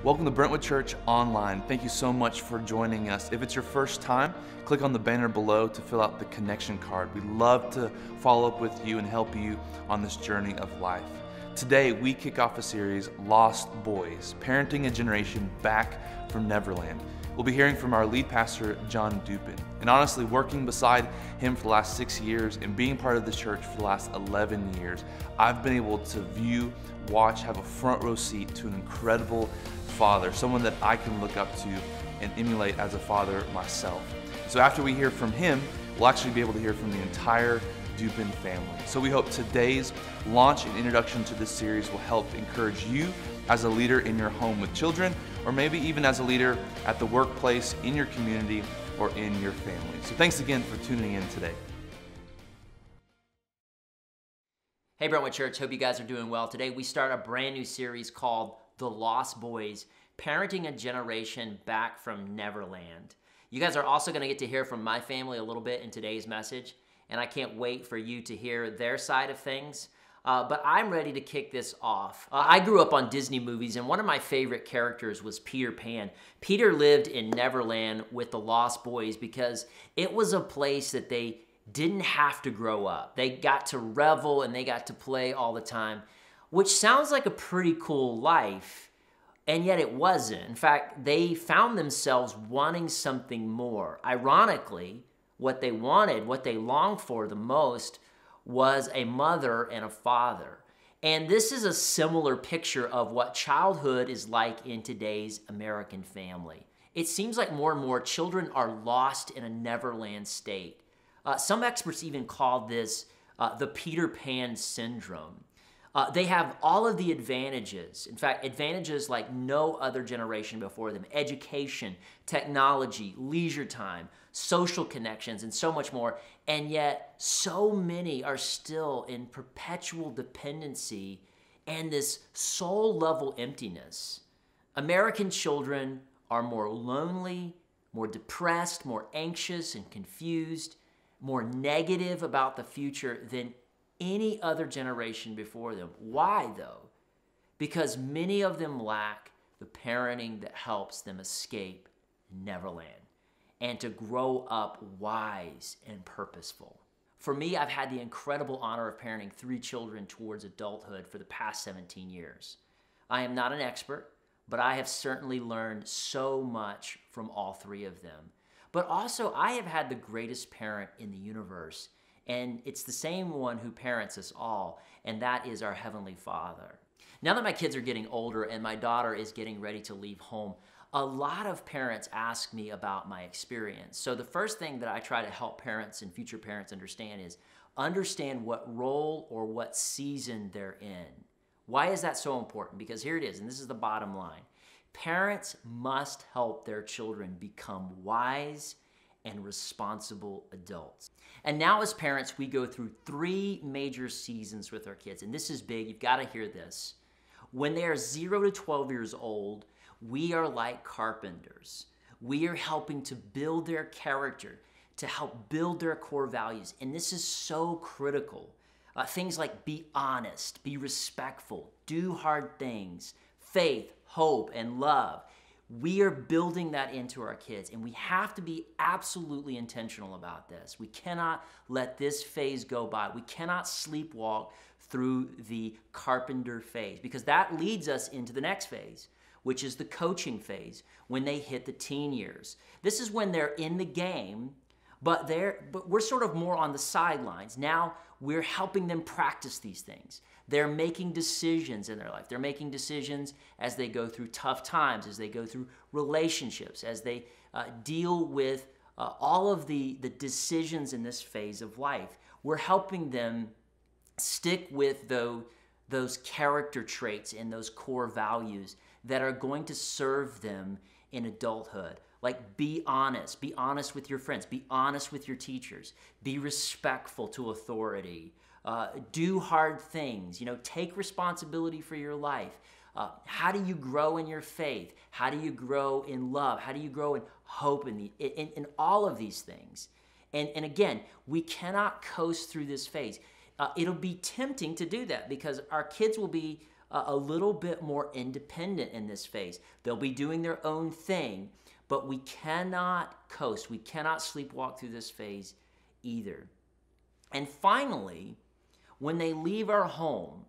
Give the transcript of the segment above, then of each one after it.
Welcome to Brentwood.Church Online. Thank you so much for joining us. If it's your first time, click on the banner below to fill out the connection card. We'd love to follow up with you and help you on this journey of life. Today, we kick off a series, Lost Boys, Parenting a Generation Back from Neverland. We'll be hearing from our lead pastor, Jon Dupin. And honestly, working beside him for the last 6 years and being part of this church for the last 11 years, I've been able to view, watch, have a front row seat to an incredible father, someone that I can look up to and emulate as a father myself. So after we hear from him, we'll actually be able to hear from the entire Dupin family. So we hope today's launch and introduction to this series will help encourage you as a leader in your home with children, or maybe even as a leader at the workplace, in your community, or in your family. So thanks again for tuning in today. Hey Brentwood.Church, hope you guys are doing well. Today we start a brand new series called The Lost Boys, Parenting a Generation Back from Neverland. You guys are also going to get to hear from my family a little bit in today's message, and I can't wait for you to hear their side of things. But I'm ready to kick this off. I grew up on Disney movies, and one of my favorite characters was Peter Pan. Peter lived in Neverland with the Lost Boys because it was a place that they didn't have to grow up. They got to revel and they got to play all the time, which sounds like a pretty cool life, and yet it wasn't. In fact, they found themselves wanting something more. Ironically, what they wanted, what they longed for the most, was a mother and a father. And this is a similar picture of what childhood is like in today's American family. It seems like more and more children are lost in a Neverland state. Some experts even call this the Peter Pan syndrome. They have all of the advantages. In fact, advantages like no other generation before them. Education, technology, leisure time, social connections, and so much more. And yet, so many are still in perpetual dependency and this soul-level emptiness. American children are more lonely, more depressed, more anxious and confused, more negative about the future than any other generation before them. Why, though? Because many of them lack the parenting that helps them escape Neverland and to grow up wise and purposeful. For me, I've had the incredible honor of parenting 3 children towards adulthood for the past 17 years. I am not an expert, but I have certainly learned so much from all 3 of them. But also, I have had the greatest parent in the universe, and it's the same one who parents us all, and that is our Heavenly Father. Now that my kids are getting older and my daughter is getting ready to leave home, a lot of parents ask me about my experience. So the first thing that I try to help parents and future parents understand is understand what role or what season they're in. Why is that so important? Because here it is, and this is the bottom line. Parents must help their children become wise and responsible adults. And now as parents, we go through 3 major seasons with our kids. And this is big, you've got to hear this. When they are 0 to 12 years old, we are like carpenters. We are helping to build their character, to help build their core values. And this is so critical. Things like be honest, be respectful, do hard things, faith, hope, and love. We are building that into our kids, and we have to be absolutely intentional about this. We cannot let this phase go by. We cannot sleepwalk through the carpenter phase, because that leads us into the next phase, which is the coaching phase, when they hit the teen years. This is when they're in the game, but we're sort of more on the sidelines. Now we're helping them practice these things. They're making decisions in their life. They're making decisions as they go through tough times, as they go through relationships, as they deal with all of the decisions in this phase of life. We're helping them stick with those character traits and those core values that are going to serve them in adulthood. Like be honest with your friends, be honest with your teachers, be respectful to authority, do hard things, take responsibility for your life. How do you grow in your faith? How do you grow in love? How do you grow in hope in all of these things? And again, we cannot coast through this phase. It'll be tempting to do that because our kids will be a little bit more independent in this phase. They'll be doing their own thing, but we cannot coast. We cannot sleepwalk through this phase either. And finally, when they leave our home,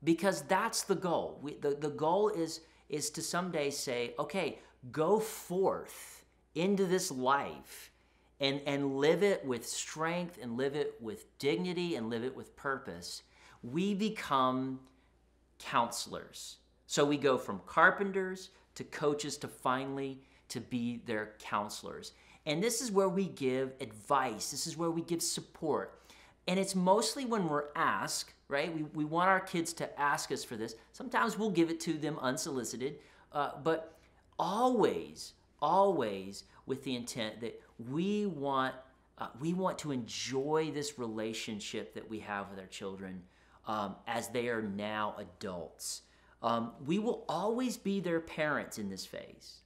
because that's the goal. The goal is to someday say, okay, go forth into this life and live it with strength and live it with dignity and live it with purpose. We become counselors. So we go from carpenters to coaches to finally to be their counselors. And this is where we give advice. This is where we give support. And it's mostly when we're asked, right? We want our kids to ask us for this. Sometimes we'll give it to them unsolicited, but always with the intent that we want to enjoy this relationship that we have with our children as they are now adults. We will always be their parents in this phase.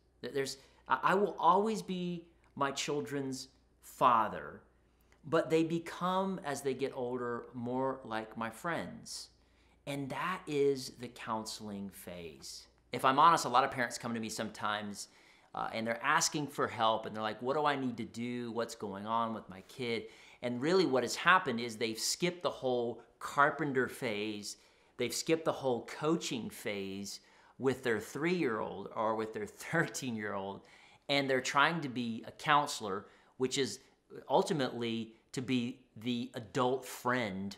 I will always be my children's father, but they become, as they get older, more like my friends. And that is the counseling phase. If I'm honest, a lot of parents come to me sometimes and they're asking for help and they're like, what do I need to do? What's going on with my kid? And really what has happened is they've skipped the whole carpenter phase. They've skipped the whole coaching phase with their 3-year-old or with their 13-year-old. And they're trying to be a counselor, which is ultimately to be the adult friend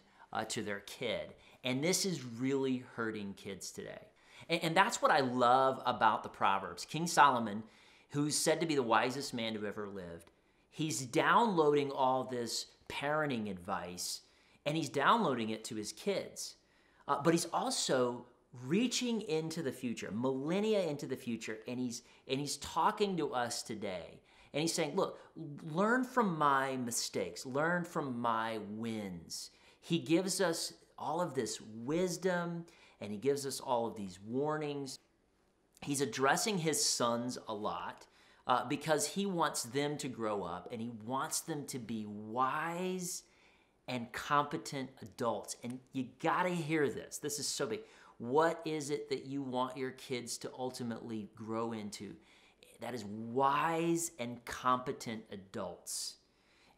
to their kid. And this is really hurting kids today. And that's what I love about the Proverbs. King Solomon, who's said to be the wisest man who ever lived, he's downloading all this parenting advice and he's downloading it to his kids. But he's also reaching into the future, millennia into the future, and he's talking to us today. And he's saying, look, learn from my mistakes, learn from my wins. He gives us all of this wisdom, and he gives us all of these warnings. He's addressing his sons a lot because he wants them to grow up, and he wants them to be wise and competent adults. And you gotta hear this. This is so big. What is it that you want your kids to ultimately grow into? That is wise and competent adults.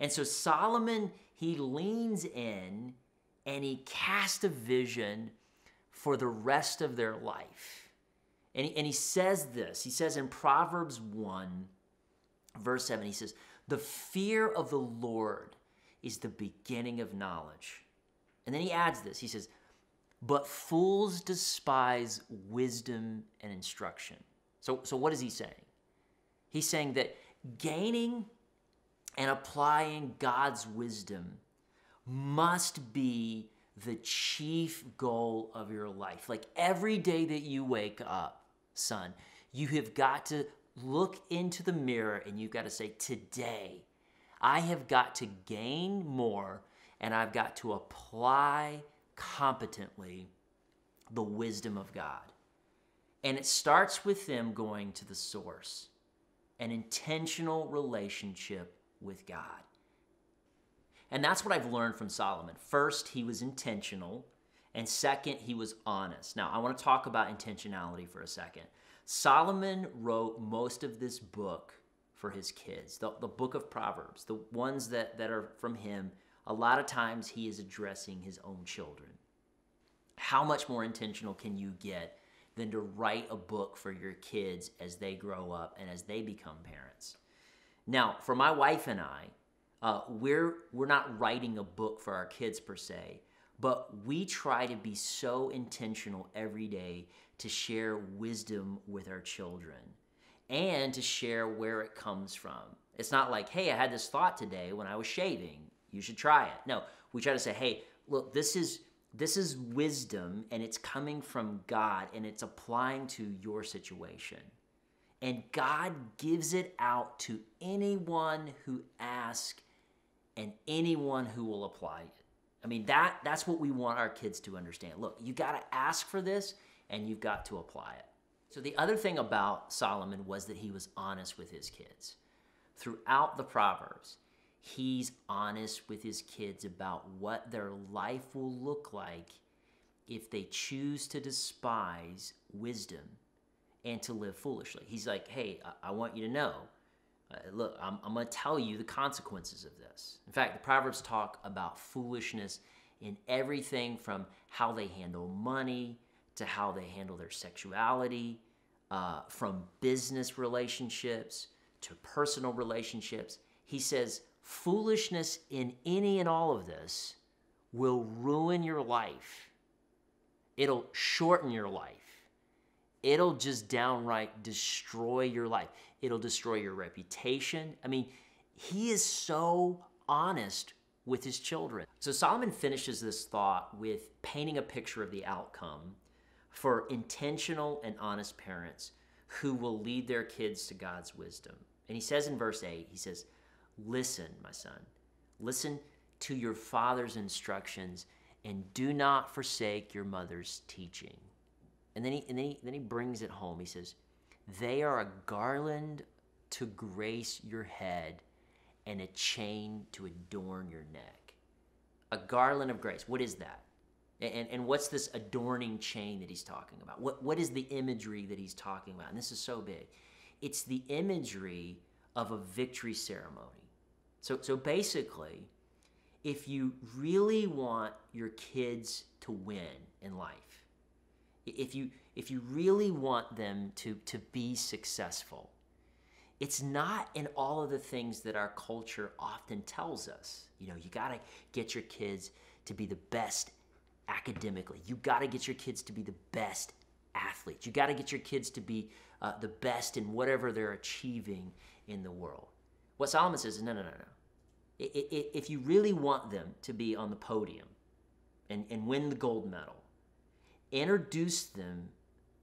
And so Solomon, he leans in and he casts a vision for the rest of their life. And he says this. He says in Proverbs 1, verse 7, he says, the fear of the Lord is the beginning of knowledge. And then he adds this. He says, but fools despise wisdom and instruction. So what is he saying? He's saying that gaining and applying God's wisdom must be the chief goal of your life. Like every day that you wake up, son, you have got to look into the mirror and you've got to say, today, I have got to gain more and I've got to apply competently the wisdom of God. And it starts with them going to the source, an intentional relationship with God. And that's what I've learned from Solomon. First, he was intentional. And second, he was honest. Now, I want to talk about intentionality for a second. Solomon wrote most of this book for his kids, the book of Proverbs, the ones that are from him. A lot of times he is addressing his own children. How much more intentional can you get than to write a book for your kids as they grow up and as they become parents? Now, for my wife and I, we're not writing a book for our kids per se, but we try to be so intentional every day to share wisdom with our children and to share where it comes from. It's not like, hey, I had this thought today when I was shaving. You should try it. No, we try to say, hey, look, this is wisdom and it's coming from God and it's applying to your situation. And God gives it out to anyone who asks and anyone who will apply it. I mean, that's what we want our kids to understand. Look, you got to ask for this and you've got to apply it. So the other thing about Solomon was that he was honest with his kids. Throughout the Proverbs, he's honest with his kids about what their life will look like if they choose to despise wisdom and to live foolishly. He's like, hey, I want you to know, look, I'm going to tell you the consequences of this. In fact, the Proverbs talk about foolishness in everything from how they handle money to how they handle their sexuality, from business relationships to personal relationships. He says foolishness in any and all of this will ruin your life. It'll shorten your life. It'll just downright destroy your life. It'll destroy your reputation. I mean, he is so honest with his children. So Solomon finishes this thought with painting a picture of the outcome for intentional and honest parents who will lead their kids to God's wisdom. And he says in verse 8, he says, listen, my son, listen to your father's instructions and do not forsake your mother's teaching. And then he brings it home. He says, they are a garland to grace your head and a chain to adorn your neck. A garland of grace. What is that? And what's this adorning chain that he's talking about? What is the imagery that he's talking about? And this is so big. It's the imagery of a victory ceremony. So basically, if you really want your kids to win in life, if you really want them to be successful, it's not in all of the things that our culture often tells us. You know, you got to get your kids to be the best academically. You got to get your kids to be the best athletes. You got to get your kids to be the best in whatever they're achieving in the world. What Solomon says is, no. If you really want them to be on the podium and win the gold medal, introduce them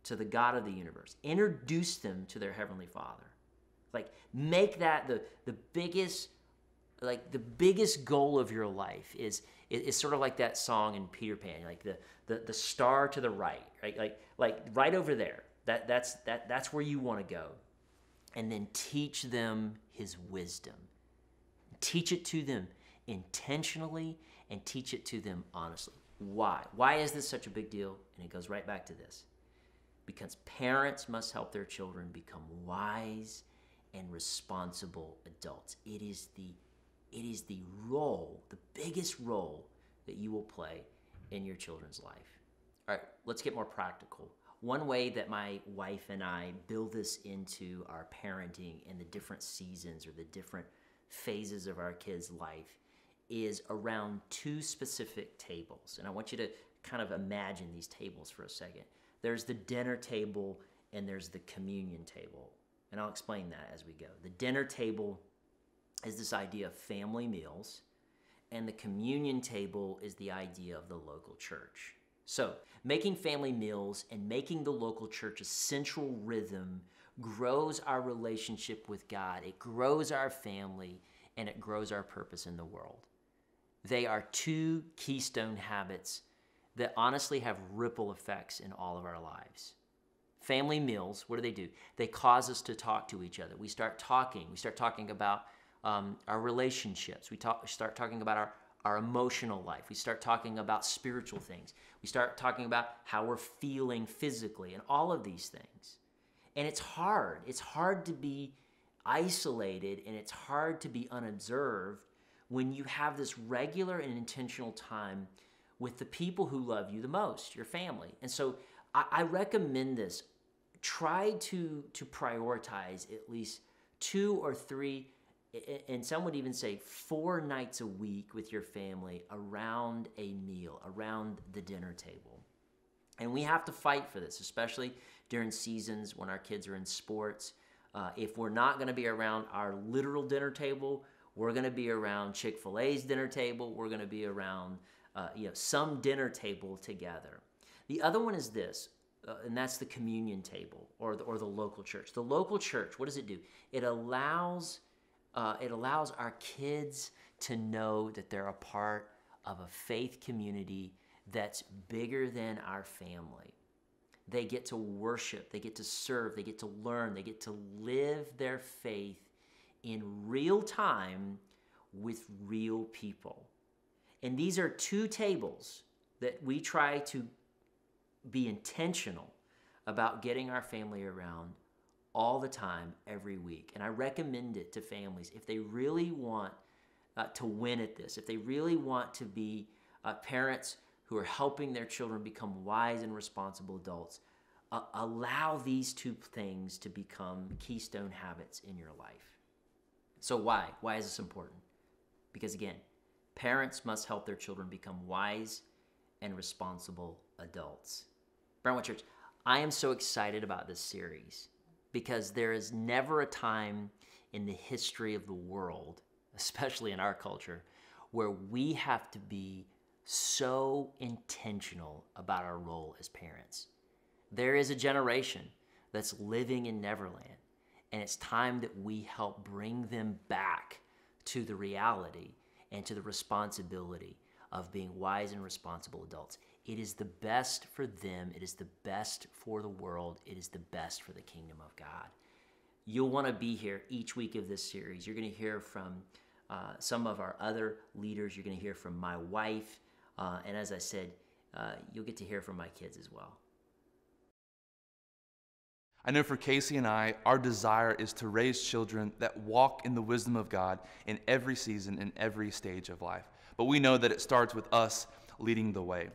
to the God of the universe. Introduce them to their Heavenly Father. Like, make that the biggest goal of your life is sort of like that song in Peter Pan, like the star to the right, right? Like right over there. That's where you want to go. And then teach them his wisdom. Teach it to them intentionally and teach it to them honestly. Why? Why is this such a big deal? And it goes right back to this. Because parents must help their children become wise and responsible adults. It is the role, the biggest role that you will play in your children's life. All right, let's get more practical. One way that my wife and I build this into our parenting in the different seasons or the different phases of our kids' life is around two specific tables. And I want you to kind of imagine these tables for a second. There's the dinner table and there's the communion table. And I'll explain that as we go. The dinner table is this idea of family meals, and the communion table is the idea of the local church. So, making family meals and making the local church a central rhythm grows our relationship with God. It grows our family, and it grows our purpose in the world. They are two keystone habits that honestly have ripple effects in all of our lives. Family meals, what do? They cause us to talk to each other. We start talking. We start talking about our relationships. We start talking about our emotional life. We start talking about spiritual things. We start talking about how we're feeling physically and all of these things. And it's hard. It's hard to be isolated and it's hard to be unobserved when you have this regular and intentional time with the people who love you the most, your family. And so I recommend this. Try to prioritize at least 2 or 3, and some would even say 4 nights a week with your family around a meal, around the dinner table. And we have to fight for this, especially during seasons when our kids are in sports. If we're not going to be around our literal dinner table, we're going to be around Chick-fil-A's dinner table. We're going to be around some dinner table together. The other one is this, and that's the communion table or the local church. The local church, what does it do? It allows our kids to know that they're a part of a faith community that's bigger than our family. They get to worship, they get to serve, they get to learn, they get to live their faith in real time with real people. And these are 2 tables that we try to be intentional about getting our family around all the time, every week. And I recommend it to families if they really want to win at this, if they really want to be parents who are helping their children become wise and responsible adults. Allow these two things to become keystone habits in your life. So why? Why is this important? Because again, parents must help their children become wise and responsible adults. Brentwood.Church, I am so excited about this series because there is never a time in the history of the world, especially in our culture, where we have to be so intentional about our role as parents. There is a generation that's living in Neverland, and it's time that we help bring them back to the reality and to the responsibility of being wise and responsible adults. It is the best for them. It is the best for the world. It is the best for the kingdom of God. You'll want to be here each week of this series. You're going to hear from some of our other leaders. You're going to hear from my wife. And as I said, you'll get to hear from my kids as well. I know for Casey and I, our desire is to raise children that walk in the wisdom of God in every season, in every stage of life. But we know that it starts with us leading the way.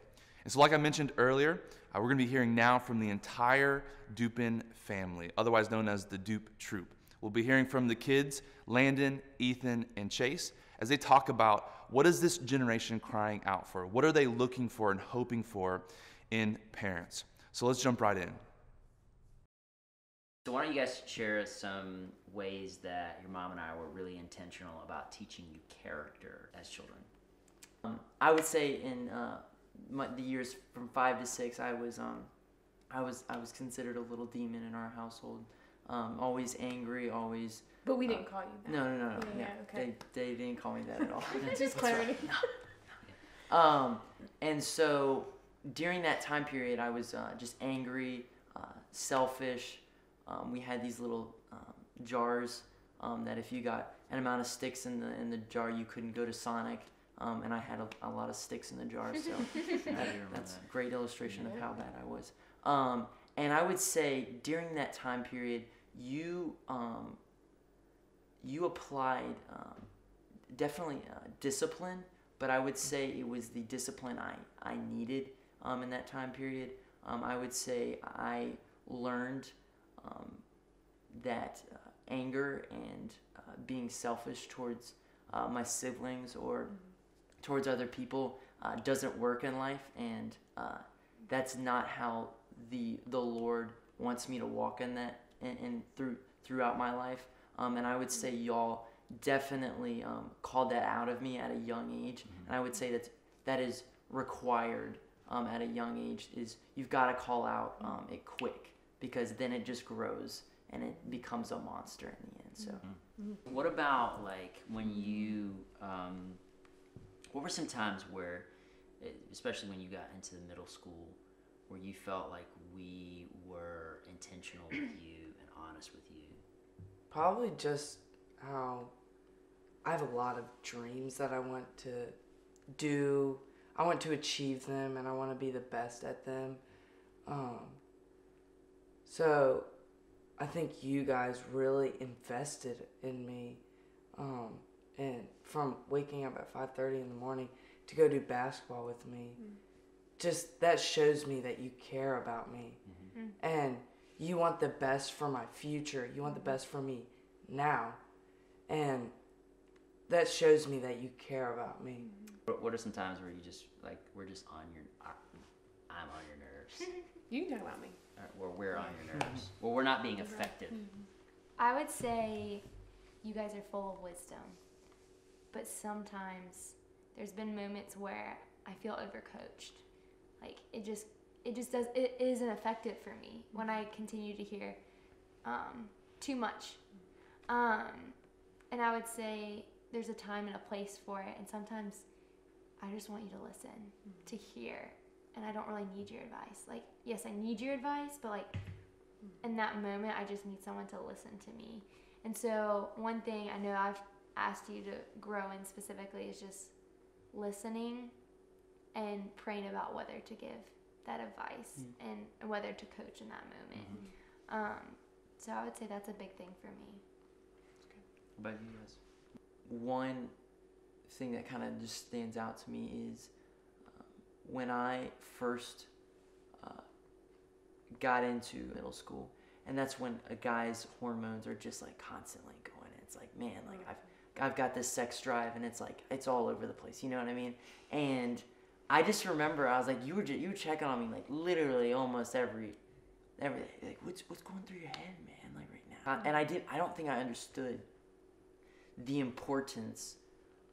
And so like I mentioned earlier, we're going to be hearing now from the entire Dupin family, otherwise known as the Dupin Troupe. We'll be hearing from the kids, Landon, Ethan, and Chase, as they talk about what is this generation crying out for? What are they looking for and hoping for in parents? So let's jump right in. So why don't you guys share some ways that your mom and I were really intentional about teaching you character as children? I would say in the years from 5 to 6, I was considered a little demon in our household. Always angry, always. But we didn't call you that. No. Yeah, okay. They didn't call me that at all. Just clarity. And so during that time period, I was just angry, selfish. We had these little jars that if you got an amount of sticks in the jar, you couldn't go to Sonic. And I had a lot of sticks in the jar, so that's a great illustration of how bad I was. And I would say during that time period, you applied definitely discipline, but I would say it was the discipline I needed in that time period. I would say I learned that anger and being selfish towards my siblings or towards other people doesn't work in life, and that's not how the Lord wants me to walk in that and throughout my life. And I would say y'all definitely called that out of me at a young age, and I would say that is required at a young age. Is you've got to call out it quick, because then it just grows and it becomes a monster in the end. So What about like when you what were some times where, especially when you got into the middle school, where you felt like we were intentional with you and honest with you? Probably just how I have a lot of dreams that I want to do. I want to achieve them, and I want to be the best at them. So I think you guys really invested in me. And from waking up at 5:30 in the morning to go do basketball with me, just that shows me that you care about me. And you want the best for my future. You want the best for me now. And that shows me that you care about me. What are some times where you just like I'm on your nerves? You can talk about me. Or we're on your nerves. Well, we're not being effective. I would say you guys are full of wisdom, but sometimes there's been moments where I feel overcoached. Like it isn't effective for me when I continue to hear too much. And I would say there's a time and a place for it, and sometimes I just want you to listen, to hear, and I don't really need your advice. Like, yes, I need your advice, but like in that moment, I just need someone to listen to me. And so one thing I know I've asked you to grow in specifically is just listening and praying about whether to give that advice and whether to coach in that moment. So I would say that's a big thing for me. What about you guys? One thing that kind of just stands out to me is when I first got into middle school, and that's when a guy's hormones are just like constantly going. It's like, man, like I've got this sex drive, and it's like it's all over the place. You know what I mean? And I just remember I was like, you were checking on me like literally almost every day. Like, what's going through your head, man? Like right now. And I don't think I understood the importance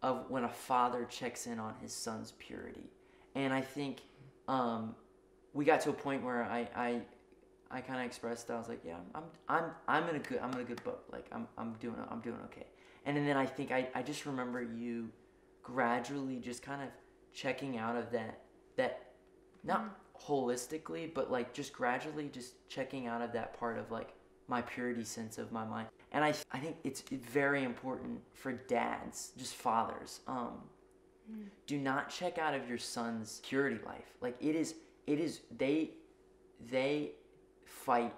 of when a father checks in on his son's purity. And I think we got to a point where I kind of expressed that I was like, yeah, I'm in a good boat. Like I'm doing okay. And then I think I just remember you gradually just kind of checking out of that not holistically, but like just gradually just checking out of that part of like my purity sense of my mind. And I think it's very important for dads, just fathers. Do not check out of your son's purity life. Like it is they fight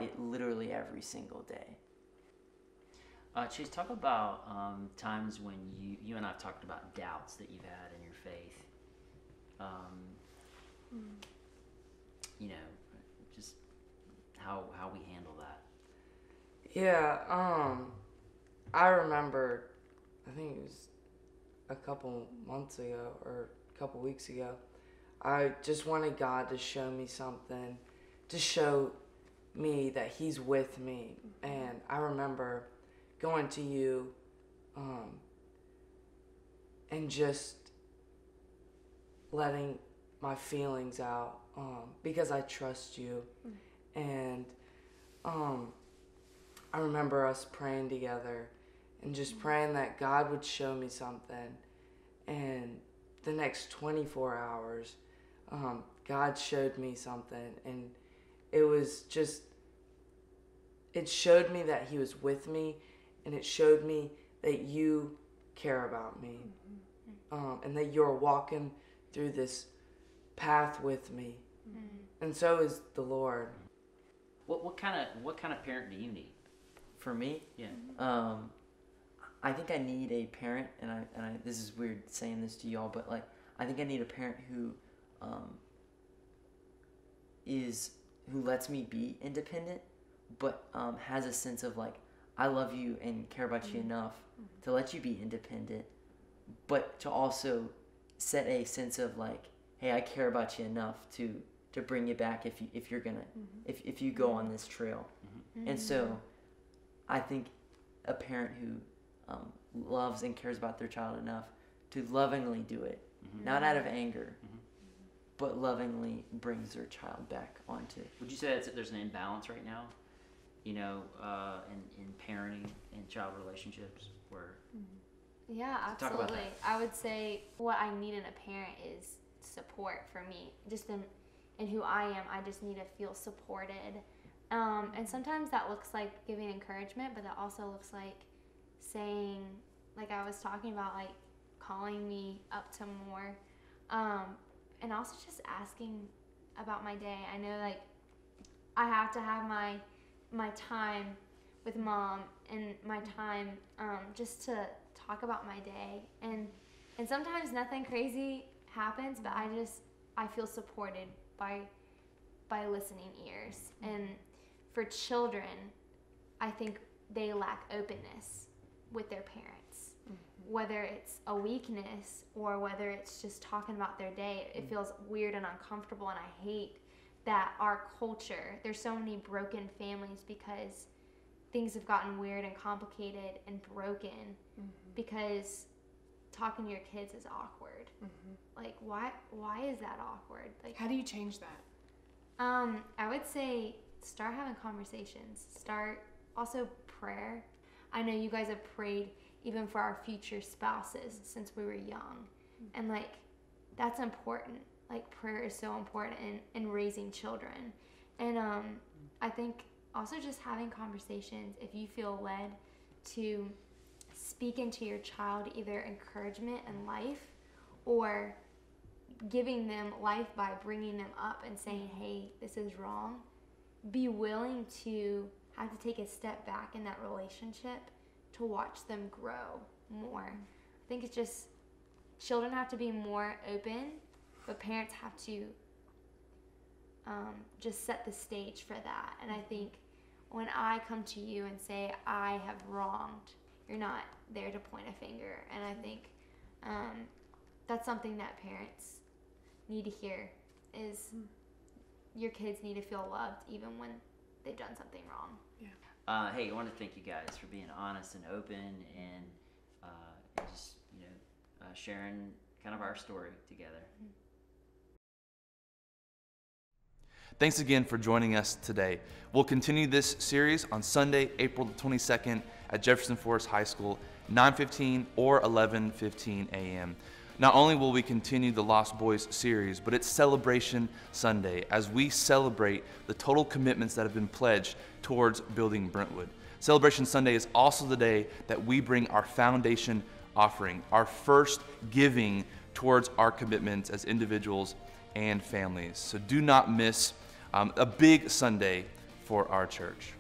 it literally every single day. Chase, talk about times when you and I have talked about doubts that you've had in your faith. You know, just how we handle that. Yeah, I remember, I think it was a couple months ago or a couple weeks ago, I just wanted God to show me something, to show me that He's with me. And I remember going to you and just letting my feelings out because I trust you. And I remember us praying together and just praying that God would show me something. And the next 24 hours, God showed me something. And it was just, it showed me that He was with me, and it showed me that you care about me, and that you're walking through this path with me. And so is the Lord. What kind of parent do you need? For me, Yeah. I think I need a parent, and I this is weird saying this to y'all, but like I think I need a parent who lets me be independent, but has a sense of like I love you and care about you enough to let you be independent, but to also set a sense of like, hey, I care about you enough to bring you back if you're gonna if you go on this trail. And so I think a parent who loves and cares about their child enough to lovingly do it, not out of anger, but lovingly brings their child back onto. Would you say that there's an imbalance right now, you know, in parenting and child relationships where? Yeah, Talk about absolutely. I would say what I need in a parent is support for me. Just in who I am, I just need to feel supported. And sometimes that looks like giving encouragement, but that also looks like saying, like I was talking about, like calling me up to more. And also just asking about my day. I know like I have to have my time with Mom and my time just to talk about my day. And sometimes nothing crazy happens, but I feel supported by listening ears. And for children, I think they lack openness with their parents. Whether it's a weakness or whether it's just talking about their day, it feels weird and uncomfortable. And I hate that our culture, there's so many broken families because things have gotten weird and complicated and broken because talking to your kids is awkward. Like, why is that awkward? Like, How do you change that? I would say start having conversations. Start also prayer. I know you guys have prayed even for our future spouses since we were young. And like, that's important. Like, prayer is so important in raising children. And I think also just having conversations, if you feel led to speak into your child either encouragement in life or giving them life by bringing them up and saying, hey, this is wrong, be willing to have to take a step back in that relationship to watch them grow more. I think it's just, children have to be more open, but parents have to just set the stage for that. And I think when I come to you and say, I have wronged, you're not there to point a finger. And I think that's something that parents need to hear, is your kids need to feel loved even when they've done something wrong. Hey, I want to thank you guys for being honest and open and just, sharing kind of our story together. Thanks again for joining us today. We'll continue this series on Sunday, April the 22nd at Jefferson Forest High School, 9:15 or 11:15 a.m. Not only will we continue the Lost Boys series, but it's Celebration Sunday as we celebrate the total commitments that have been pledged towards building Brentwood. Celebration Sunday is also the day that we bring our foundation offering, our first giving towards our commitments as individuals and families. So do not miss a big Sunday for our church.